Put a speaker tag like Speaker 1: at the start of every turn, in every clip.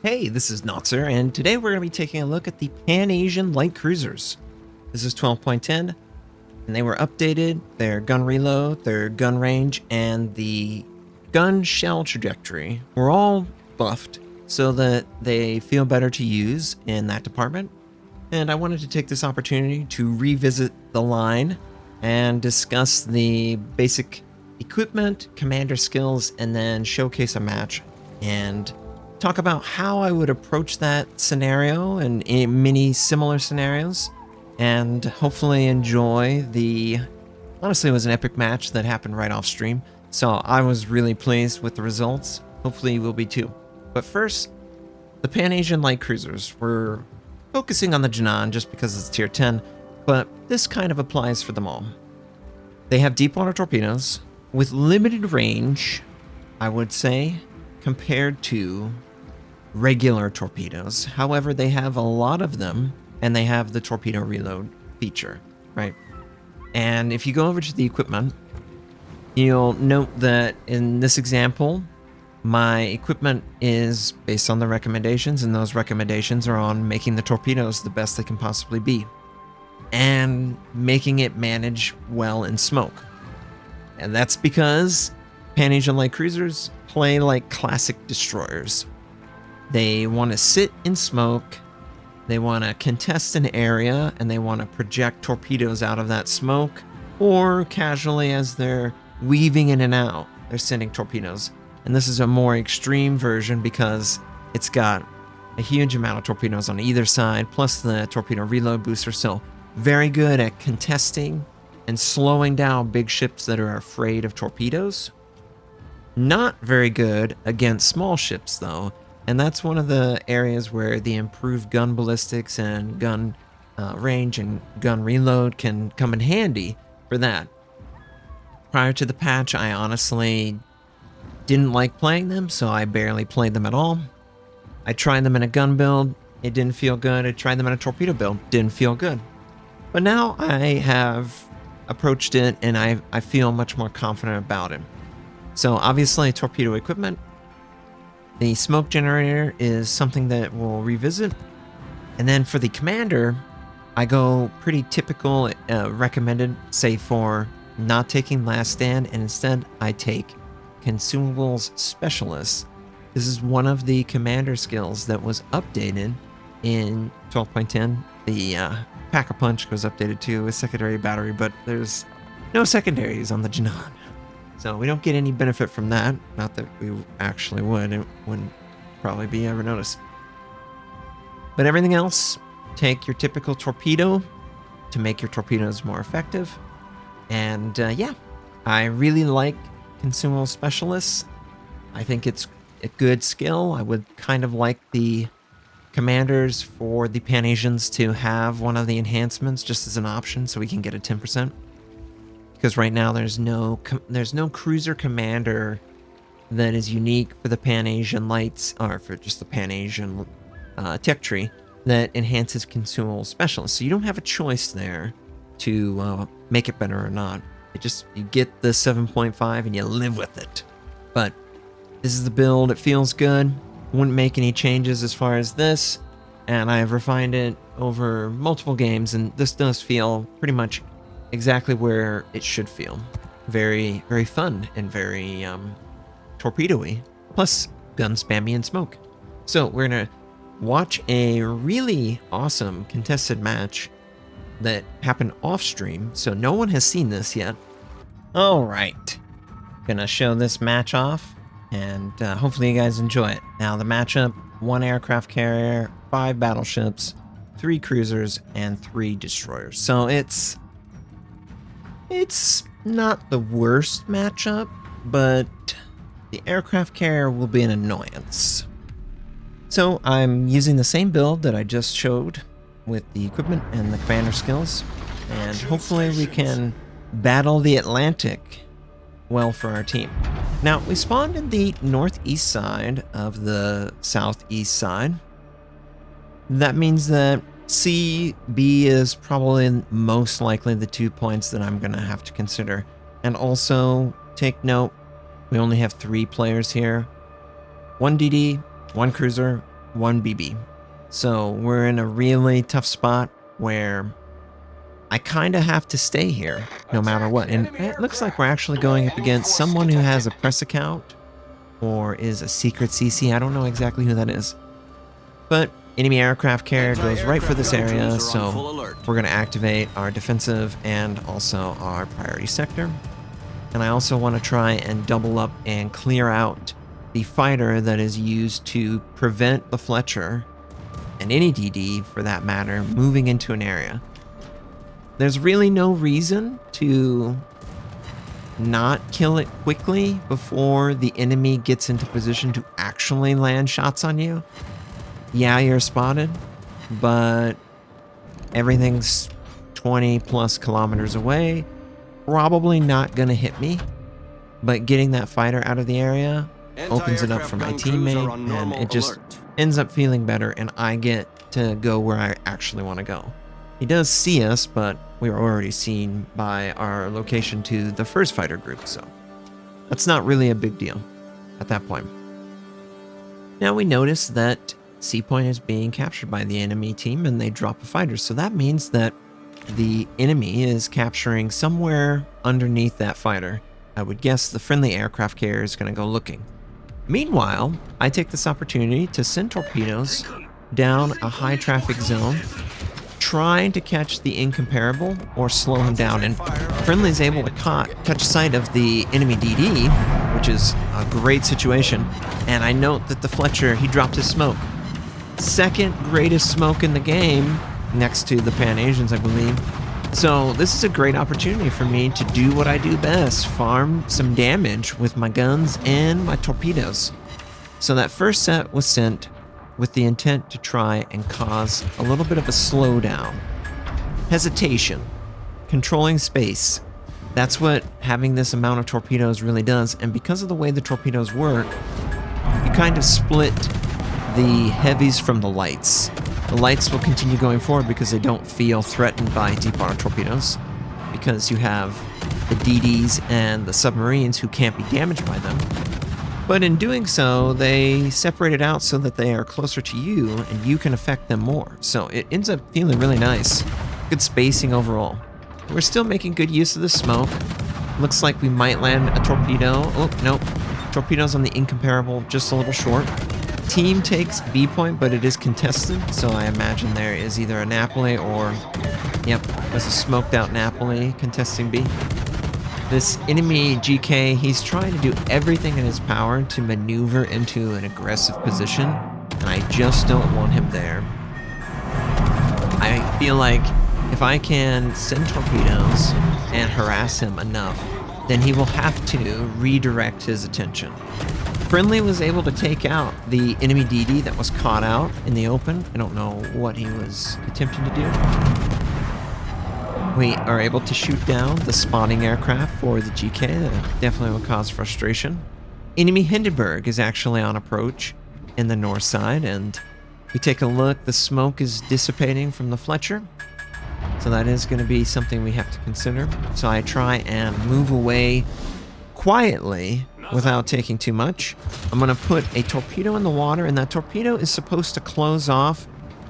Speaker 1: Hey, this is Notser, and today we're going to be taking a look at the Pan-Asian light cruisers. This is 12.10, and they were updated. Their gun reload, their gun range, and the gun shell trajectory were all buffed so that they feel better to use in that department. And I wanted to take this opportunity to revisit the line and discuss the basic equipment, commander skills, and then showcase a match and talk about how I would approach that scenario and in many similar scenarios, and hopefully enjoy the... Honestly, it was an epic match that happened right off stream, so I was really pleased with the results. Hopefully you will be too. But first, the Pan-Asian light cruisers. We're focusing on the Jinan just because it's tier 10, but this kind of applies for them all. They have deep water torpedoes with limited range, I would say, compared to regular torpedoes. However, they have a lot of them, and they have the torpedo reload feature, right? And if you go over to the equipment, you'll note that in this example, my equipment is based on the recommendations, and those recommendations are on making the torpedoes the best they can possibly be and making it manage well in smoke. And that's because Pan-Asian light cruisers play like classic destroyers. They want to sit in smoke, they want to contest an area, and they want to project torpedoes out of that smoke, or casually as they're weaving in and out, they're sending torpedoes. And this is a more extreme version because it's got a huge amount of torpedoes on either side, plus the torpedo reload booster, so very good at contesting and slowing down big ships that are afraid of torpedoes. Not very good against small ships, though. And that's one of the areas where the improved gun ballistics and gun range and gun reload can come in handy for that. Prior to the patch, I honestly didn't like playing them, so I barely played them at all. I tried them in a gun build, it didn't feel good. I tried them in a torpedo build, didn't feel good. But now I have approached it, and I feel much more confident about it. So obviously, torpedo equipment. The smoke generator is something that we'll revisit. And then for the commander, I go pretty typical recommended, say for not taking last stand, and instead I take consumables specialist. This is one of the commander skills that was updated in 12.10. The Pack-a-Punch was updated too, a secondary battery, but there's no secondaries on the Jinan. So we don't get any benefit from that. Not that we actually would. It wouldn't probably be ever noticed. But everything else, take your typical torpedo to make your torpedoes more effective. And yeah, I really like consumable specialists. I think it's a good skill. I would kind of like the commanders for the Pan-Asians to have one of the enhancements just as an option so we can get a 10%. Because right now there's no cruiser commander that is unique for the Pan-Asian lights, or for just the Pan-Asian tech tree, that enhances consumable specialists. So you don't have a choice there to make it better or not. You get the 7.5 and you live with it. But this is the build. It feels good. Wouldn't make any changes as far as this, and I have refined it over multiple games, and this does feel pretty much exactly where it should feel. Very, very fun and very torpedo-y, plus gun spammy and smoke. So we're gonna watch a really awesome contested match that happened off stream, so no one has seen this yet. All right, gonna show this match off, and hopefully you guys enjoy it. Now the matchup: 1 aircraft carrier, 5 battleships, 3 cruisers, and 3 destroyers. So it's not the worst matchup, but the aircraft carrier will be an annoyance. So I'm using the same build that I just showed with the equipment and the commander skills, and hopefully we can battle the Atlantic well for our team. Now, we spawned in the northeast side of the southeast side. That means that C, B is probably most likely the 2 points that I'm going to have to consider. And also, take note, we only have 3 players here. 1 DD, 1 cruiser, 1 BB. So we're in a really tough spot where I kind of have to stay here no matter what. And it looks like we're actually going up against someone who has a press account or is a secret CC. I don't know exactly who that is. But enemy aircraft carrier goes right for this area, so we're going to activate our defensive and also our priority sector. And I also want to try and double up and clear out the fighter that is used to prevent the Fletcher, and any DD for that matter, moving into an area. There's really no reason to not kill it quickly before the enemy gets into position to actually land shots on you. Yeah, you're spotted, but everything's 20 plus kilometers away. Probably not gonna hit me, but getting that fighter out of the area opens it up for my teammate, and it just ends up feeling better, and I get to go where I actually want to go. He does see us, but we were already seen by our location to the first fighter group, so that's not really a big deal at that point. Now we notice that C point is being captured by the enemy team, and they drop a fighter, so that means that the enemy is capturing somewhere underneath that fighter. I would guess the friendly aircraft carrier is going to go looking. Meanwhile, I take this opportunity to send torpedoes down a high traffic zone, trying to catch the incomparable or slow him down. And friendly is able to catch sight of the enemy DD, which is a great situation. And I note that the Fletcher, he dropped his smoke. Second greatest smoke in the game, next to the Pan Asians, I believe. So this is a great opportunity for me to do what I do best, farm some damage with my guns and my torpedoes. So that first set was sent with the intent to try and cause a little bit of a slowdown. Hesitation, controlling space. That's what having this amount of torpedoes really does. And because of the way the torpedoes work, you kind of split the heavies from the lights. The lights will continue going forward because they don't feel threatened by deep water torpedoes, because you have the DDs and the submarines who can't be damaged by them. But in doing so, they separate it out so that they are closer to you and you can affect them more. So it ends up feeling really nice. Good spacing overall. We're still making good use of the smoke. Looks like we might land a torpedo. Oh, nope. Torpedoes on the incomparable, just a little short. Team takes B point, but it is contested, so I imagine there is either a Napoli or, yep, there's a smoked out Napoli contesting B. This enemy GK, he's trying to do everything in his power to maneuver into an aggressive position, and I just don't want him there. I feel like if I can send torpedoes and harass him enough, then he will have to redirect his attention. Friendly was able to take out the enemy DD that was caught out in the open. I don't know what he was attempting to do. We are able to shoot down the spawning aircraft for the GK. That definitely will cause frustration. Enemy Hindenburg is actually on approach in the north side, and we take a look. The smoke is dissipating from the Fletcher, so that is going to be something we have to consider. So I try and move away quietly without taking too much. I'm going to put a torpedo in the water, and that torpedo is supposed to close off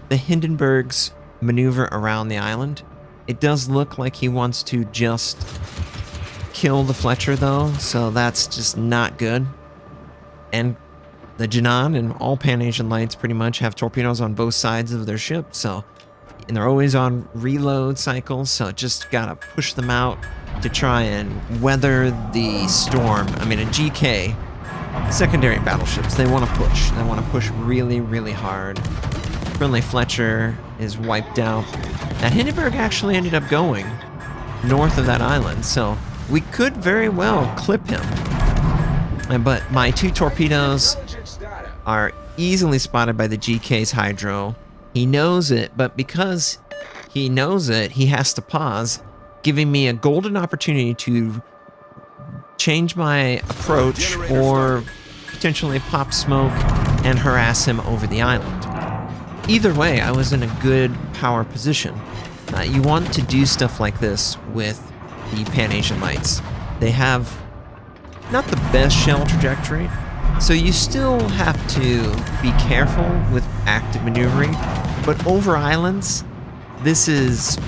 Speaker 1: the Hindenburg's maneuver around the island. It does look like he wants to just kill the Fletcher though, so that's just not good. And the Jinan and all Pan Asian lights pretty much have torpedoes on both sides of their ship, so, and they're always on reload cycles, so just gotta push them out to try and weather the storm. I mean, a GK, secondary battleships, they want to push. They want to push really, really hard. Friendly Fletcher is wiped out. That Hindenburg actually ended up going north of that island, so we could very well clip him. But my two torpedoes are easily spotted by the GK's hydro. He knows it, but because he knows it, he has to pause, giving me a golden opportunity to change my approach or potentially pop smoke and harass him over the island. Either way, I was in a good power position. You want to do stuff like this with the Pan Asian lights. They have not the best shell trajectory, So you still have to be careful with active maneuvering, but over islands, this is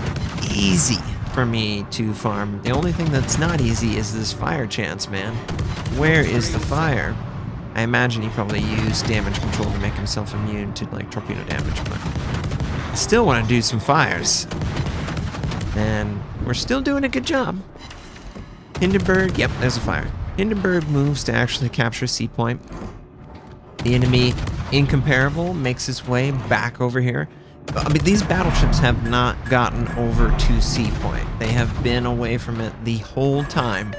Speaker 1: easy for me to farm. The only thing that's not easy is this fire chance, man. Where is the fire? I imagine he probably used damage control to make himself immune to like torpedo damage, but I still want to do some fires. And we're still doing a good job. Hindenburg, yep, there's a fire. Hindenburg moves to actually capture C point. The enemy, Incomparable, makes his way back over here. I mean, these battleships have not gotten over to C point. They have been away from it the whole time.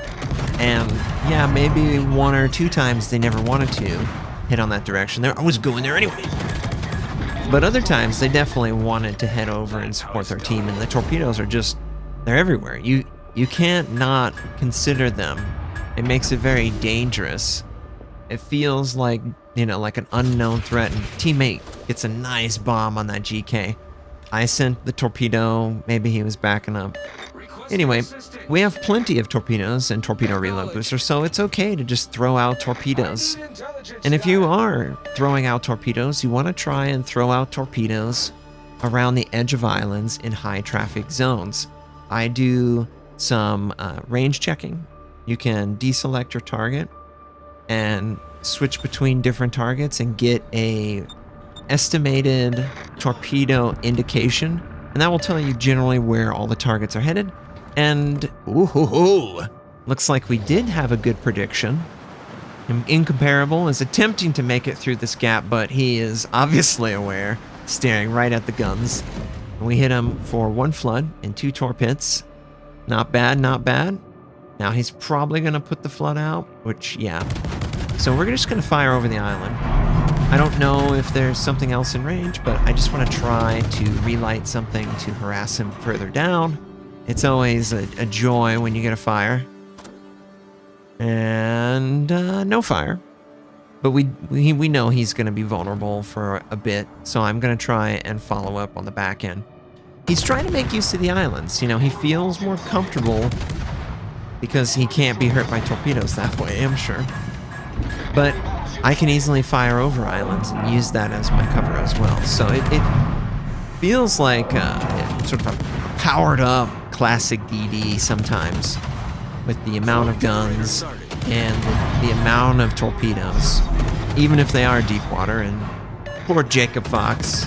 Speaker 1: And yeah, maybe 1 or 2 times they never wanted to hit on that direction. I was going there anyway. But other times they definitely wanted to head over and support their team, and the torpedoes are just, they're everywhere. You can't not consider them. It makes it very dangerous. It feels like, you know, like an unknown threat, and teammate gets a nice bomb on that GK. I sent the torpedo, maybe he was backing up. Anyway, we have plenty of torpedoes and torpedo reload boosters, so it's okay to just throw out torpedoes. And if you are throwing out torpedoes, you want to try and throw out torpedoes around the edge of islands in high traffic zones. I do some range checking. You can deselect your target and switch between different targets and get a estimated torpedo indication, and that will tell you generally where all the targets are headed. And ooh, looks like we did have a good prediction. Incomparable is attempting to make it through this gap, but he is obviously aware, staring right at the guns. We hit him for 1 flood and 2 torpedoes. Not bad, not bad. Now he's probably going to put the flood out, which, yeah. So we're just going to fire over the island. I don't know if there's something else in range, but I just want to try to relight something to harass him further down. It's always a joy when you get a fire. And no fire. But we know he's going to be vulnerable for a bit, so I'm going to try and follow up on the back end. He's trying to make use of the islands. You know, he feels more comfortable because he can't be hurt by torpedoes that way, I'm sure. But I can easily fire over islands and use that as my cover as well. So it feels like sort of a powered up classic DD sometimes, with the amount of guns and the amount of torpedoes, even if they are deep water. And poor Jacob Fox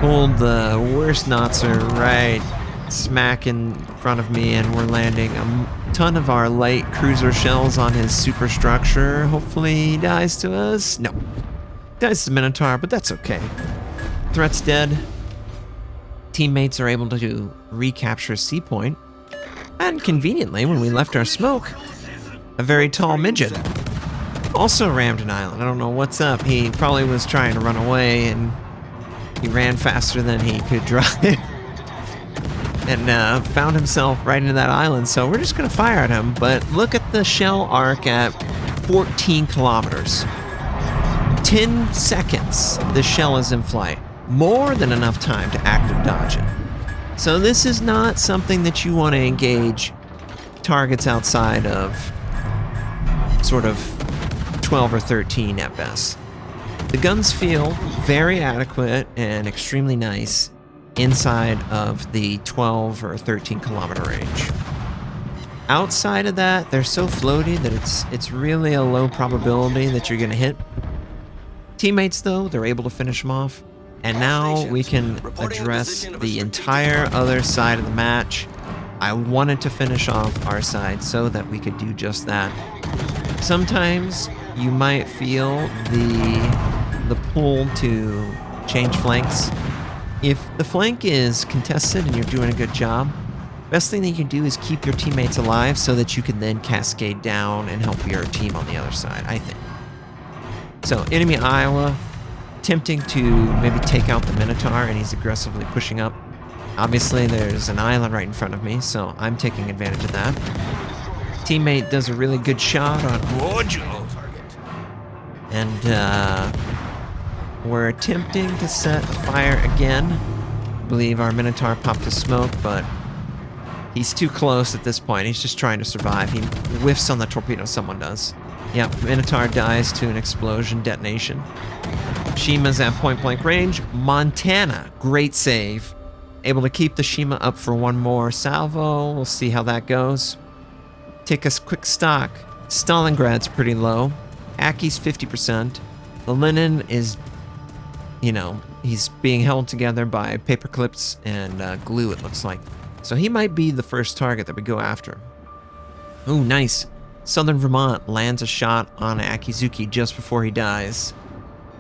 Speaker 1: pulled the worst Notser right smack in front of me, and we're landing a ton of our light cruiser shells on his superstructure. Hopefully he dies to us. No. Dies to the Minotaur, but that's okay. Threat's dead. Teammates are able to recapture C point. And conveniently, when we left our smoke, a very tall midget also rammed an island. I don't know what's up. He probably was trying to run away, and he ran faster than he could drive. And found himself right into that island. So we're just going to fire at him. But look at the shell arc at 14 kilometers. 10 seconds, the shell is in flight. More than enough time to active dodge it. So this is not something that you want to engage targets outside of sort of 12 or 13 at best. The guns feel very adequate and extremely nice inside of the 12 or 13 kilometer range. Outside of that, they're so floaty that it's really a low probability that you're going to hit. Teammates, though, they're able to finish them off. And now we can address the entire other side of the match. I wanted to finish off our side so that we could do just that. Sometimes you might feel the pull to change flanks. If the flank is contested and you're doing a good job, best thing that you can do is keep your teammates alive so that you can then cascade down and help your team on the other side, I think. So, enemy Iowa attempting to maybe take out the Minotaur, and he's aggressively pushing up. Obviously, there's an island right in front of me, so I'm taking advantage of that. Teammate does a really good shot on Wojo. And we're attempting to set a fire again. I believe our Minotaur popped a smoke, but he's too close at this point. He's just trying to survive. He whiffs on the torpedo, someone does. Yep, Minotaur dies to an explosion detonation. Shima's at point blank range. Montana, great save. Able to keep the Shima up for one more salvo. We'll see how that goes. Take a quick stock. Stalingrad's pretty low. Aki's 50%. The Linen is, you know, he's being held together by paper clips and glue, it looks like. So he might be the first target that we go after. Ooh, nice. Southern Vermont lands a shot on Akizuki just before he dies.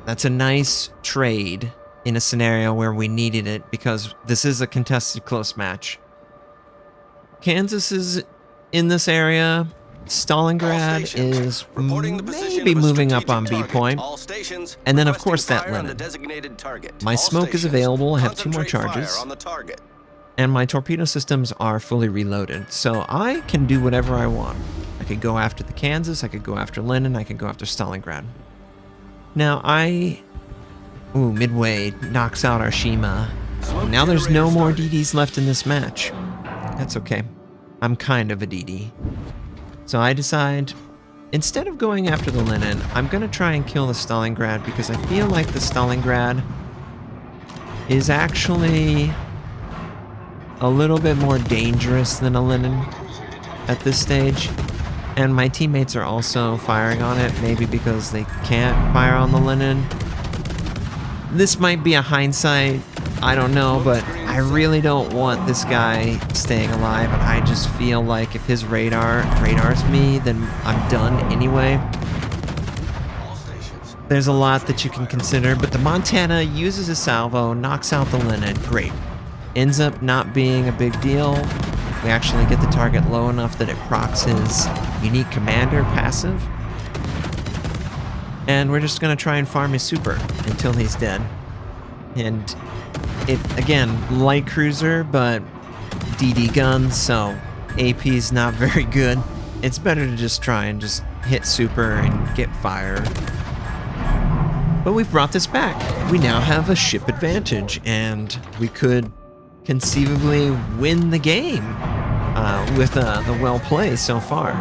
Speaker 1: That's a nice trade in a scenario where we needed it because this is a contested close match. Kansas is in this area. Stalingrad is maybe moving up on B point. And then, of course, that Linen. My smoke is available. I have 2 more charges. And my torpedo systems are fully reloaded. So I can do whatever I want. I could go after the Kansas. I could go after Linen. I could go after Stalingrad. Now, Ooh, Midway knocks out our Shima. Now there's no more DDs left in this match. That's okay. I'm kind of a DD. So I decide, instead of going after the Linen, I'm going to try and kill the Stalingrad because I feel like the Stalingrad is actually a little bit more dangerous than a Linen at this stage. And my teammates are also firing on it, maybe because they can't fire on the Linen. This might be a hindsight, I don't know, but I really don't want this guy staying alive. And I just feel like if his radars me, then I'm done anyway. There's a lot that you can consider, but the Montana uses a salvo, knocks out the Linen, great. Ends up not being a big deal. We actually get the target low enough that it procs his unique commander passive. And we're just going to try and farm his super until he's dead. And it, again, light cruiser, but DD guns, so AP's not very good. It's better to just try and just hit super and get fire. But we've brought this back. We now have a ship advantage, and we could conceivably win the game with the well play so far.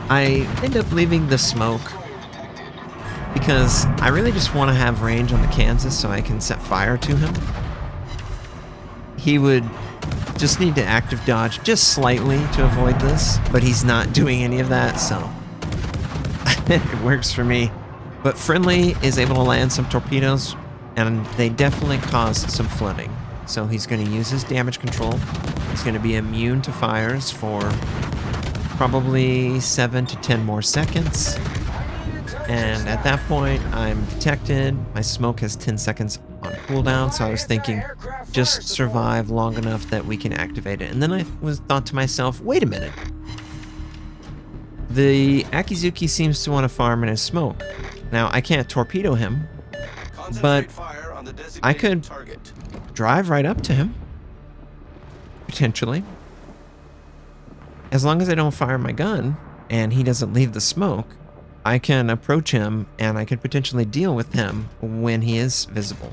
Speaker 1: I end up leaving the smoke because I really just want to have range on the Kansas so I can set fire to him. He would just need to active dodge just slightly to avoid this, but he's not doing any of that, so it works for me. But Friendly is able to land some torpedoes, and they definitely cause some flooding. So he's going to use his damage control. He's going to be immune to fires for probably 7 to 10 more seconds. And at that point, I'm detected. My smoke has 10 seconds on cooldown, so I was thinking just survive long enough that we can activate it. And then I thought to myself, wait a minute. The Akizuki seems to want to farm in his smoke. Now, I can't torpedo him, but I could drive right up to him, potentially. As long as I don't fire my gun and he doesn't leave the smoke, I can approach him and I could potentially deal with him when he is visible.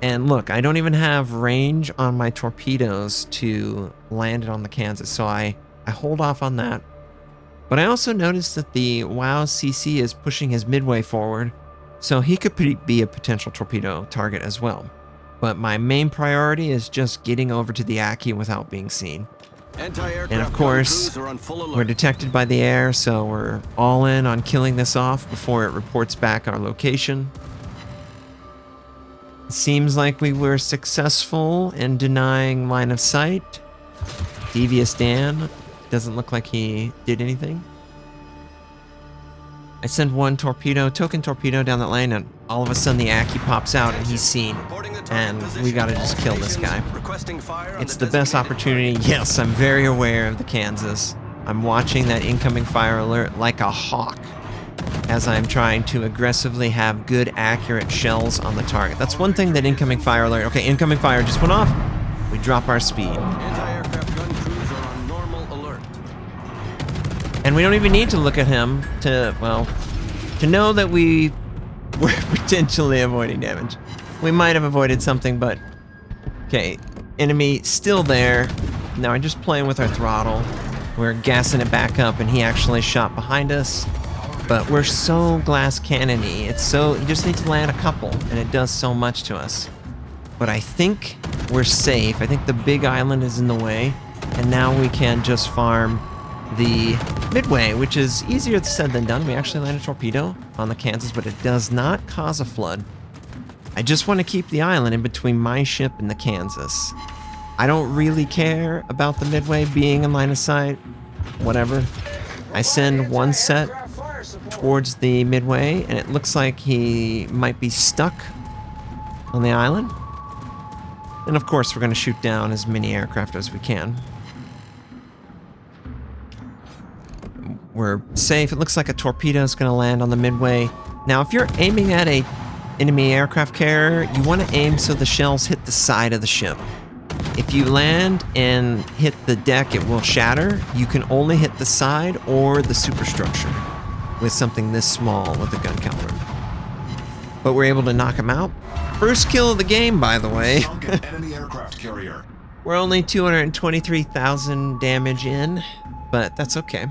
Speaker 1: And look, I don't even have range on my torpedoes to land it on the Kansas, so I hold off on that. But I also noticed that the WoW CC is pushing his Midway forward, so he could be a potential torpedo target as well. But my main priority is just getting over to the Aki without being seen. And of course, we're detected by the air, so we're all in on killing this off before it reports back our location. It seems like we were successful in denying line of sight. Devious Dan doesn't look like he did anything. I send one token torpedo down that lane, and all of a sudden the Aki pops out and he's seen. And we gotta just kill this guy. It's the best opportunity. Yes, I'm very aware of the Kansas. I'm watching that incoming fire alert like a hawk as I'm trying to aggressively have good, accurate shells on the target. That's one thing that incoming fire alert... Okay, incoming fire just went off. We drop our speed. And we don't even need to look at him to, well, to know that we were potentially avoiding damage. We might have avoided something, but... Okay, enemy still there. Now I'm just playing with our throttle. We're gassing it back up, and he actually shot behind us. But we're so glass cannony. It's so, you just need to land a couple, and it does so much to us. But I think we're safe. I think the big island is in the way, and now we can just farm the midway, which is easier said than done. We actually land a torpedo on the Kansas, but it does not cause a flood. I just want to keep the island in between my ship and the Kansas. I don't really care about the midway being in line of sight. Whatever. I send one set towards the midway, and it looks like he might be stuck on the island. And of course, we're going to shoot down as many aircraft as we can. We're safe. It looks like a torpedo is going to land on the midway. Now, if you're aiming at a enemy aircraft carrier, you want to aim so the shells hit the side of the ship. If you land and hit the deck, it will shatter. You can only hit the side or the superstructure with something this small with a gun caliber. But we're able to knock him out. First kill of the game, by the way.
Speaker 2: Enemy aircraft carrier.
Speaker 1: We're only 223,000 damage in, but that's okay.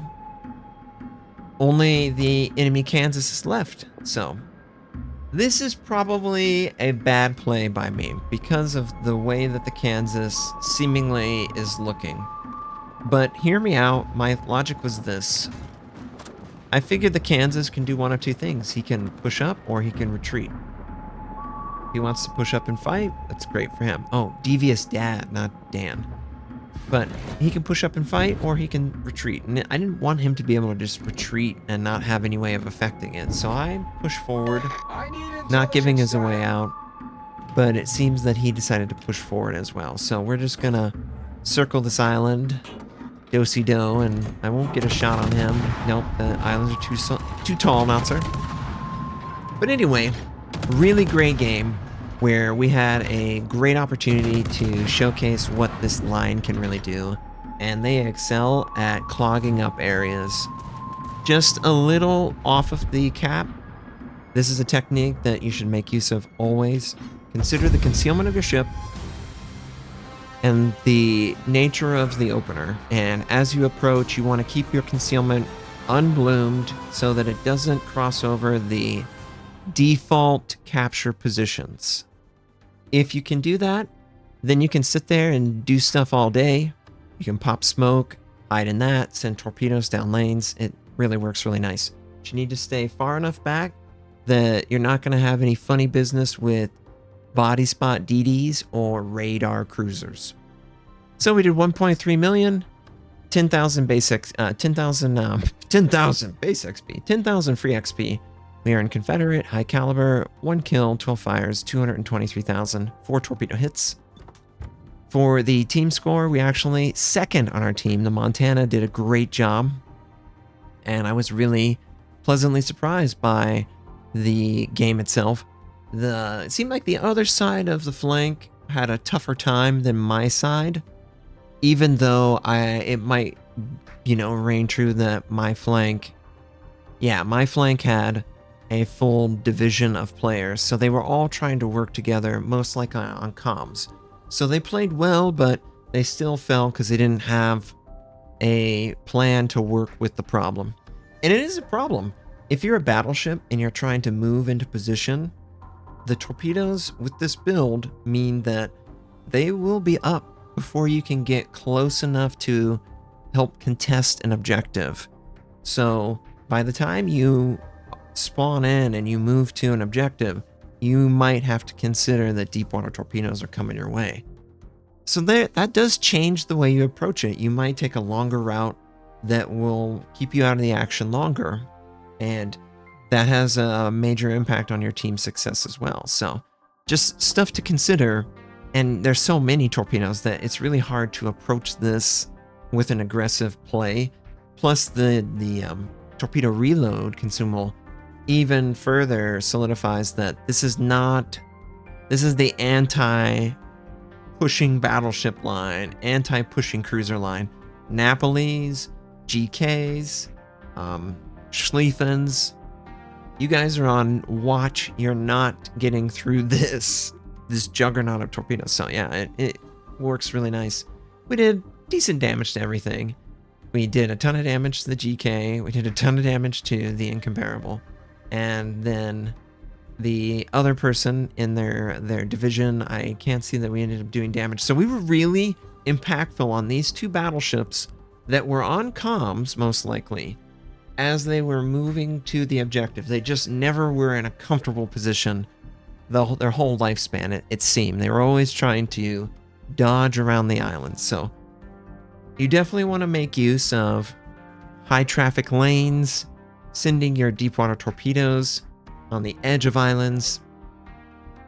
Speaker 1: Only the enemy Kansas is left, so this is probably a bad play by me because of the way that the Kansas seemingly is looking. But hear me out, my logic was this. I figured the Kansas can do one of two things. He can push up or he can retreat. If he wants to push up and fight, that's great for him. Oh, devious dad, not Dan. But he can push up and fight, or he can retreat. And I didn't want him to be able to just retreat and not have any way of affecting it. So I pushed forward, not giving us a way out. But it seems that he decided to push forward as well. So we're just gonna circle this island, do-si-do, and I won't get a shot on him. Nope, the islands are too tall, Notser. But anyway, really great game, where we had a great opportunity to showcase what this line can really do, and they excel at clogging up areas. Just a little off of the cap. This is a technique that you should make use of always. Consider the concealment of your ship and the nature of the opener, and as you approach, you want to keep your concealment unbloomed so that it doesn't cross over the default capture positions. If you can do that, then you can sit there and do stuff all day. You can pop smoke, hide in that, send torpedoes down lanes. It really works really nice. But you need to stay far enough back that you're not going to have any funny business with body spot DDs or radar cruisers. So we did 1.3 million, 10,000 base 10,000 base XP, 10,000 free XP. We are in Confederate, high caliber, 1 kill, 12 fires, 223,000, 4 torpedo hits. For the team score, we actually second on our team. The Montana did a great job, and I was really pleasantly surprised by the game itself. It seemed like the other side of the flank had a tougher time than my side, even though it might, reign true that my flank had a full division of players, so they were all trying to work together, most likely on comms. So they played well, but they still fell because they didn't have a plan to work with the problem. And it is a problem. If you're a battleship and you're trying to move into position, the torpedoes with this build mean that they will be up before you can get close enough to help contest an objective. So by the time you spawn in and you move to an objective, you might have to consider that deep water torpedoes are coming your way. So that does change the way you approach it. You might take a longer route that will keep you out of the action longer, and that has a major impact on your team's success as well. So just stuff to consider, and there's so many torpedoes that it's really hard to approach this with an aggressive play. Plus the torpedo reload consumable even further solidifies that this is the anti-pushing battleship line, anti-pushing cruiser line. Napolis, GKs, Schlieffens, you guys are on watch. You're not getting through this juggernaut of torpedoes. So yeah, it works really nice. We did decent damage to everything. We did a ton of damage to the GK. We did a ton of damage to the incomparable. And then the other person in their division, I can't see that we ended up doing damage. So we were really impactful on these two battleships that were on comms, most likely, as they were moving to the objective. They just never were in a comfortable position their whole lifespan, it seemed. They were always trying to dodge around the island. So you definitely want to make use of high traffic lanes, sending your deep water torpedoes on the edge of islands,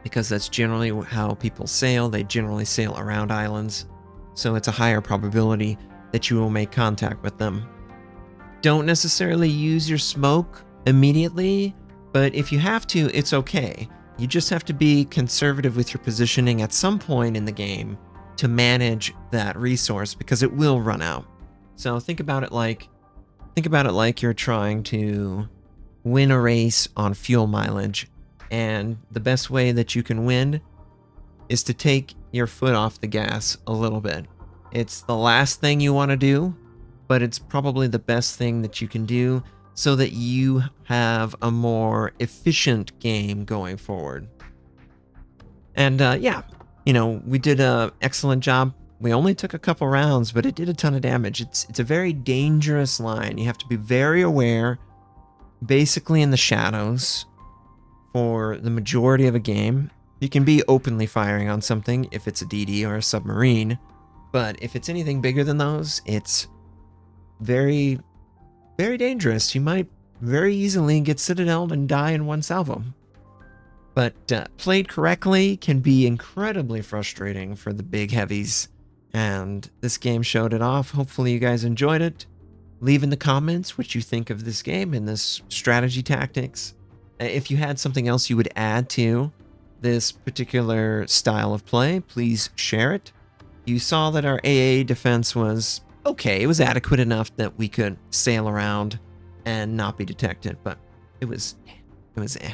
Speaker 1: because that's generally how people sail. They generally sail around islands, so it's a higher probability that you will make contact with them. Don't necessarily use your smoke immediately, but if you have to, it's okay. You just have to be conservative with your positioning at some point in the game to manage that resource, because it will run out. So think about it like you're trying to win a race on fuel mileage, and the best way that you can win is to take your foot off the gas a little bit. It's the last thing you want to do, but it's probably the best thing that you can do so that you have a more efficient game going forward. And yeah, you know, we did an excellent job. We only took a couple rounds, but it did a ton of damage. It's a very dangerous line. You have to be very aware, basically in the shadows, for the majority of a game. You can be openly firing on something if it's a DD or a submarine, but if it's anything bigger than those, it's very, very dangerous. You might very easily get citadeled and die in one salvo. But played correctly can be incredibly frustrating for the big heavies, and this game showed it off. Hopefully you guys enjoyed it. Leave in the comments what you think of this game and this strategy tactics. If you had something else you would add to this particular style of play, please share it. You saw that our AA defense was okay. It was adequate enough that we could sail around and not be detected, but it was eh.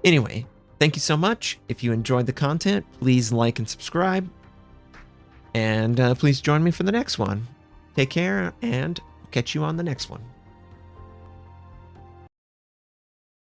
Speaker 1: Anyway, thank you so much. If you enjoyed the content, please like and subscribe. And please join me for the next one. Take care, and catch you on the next one.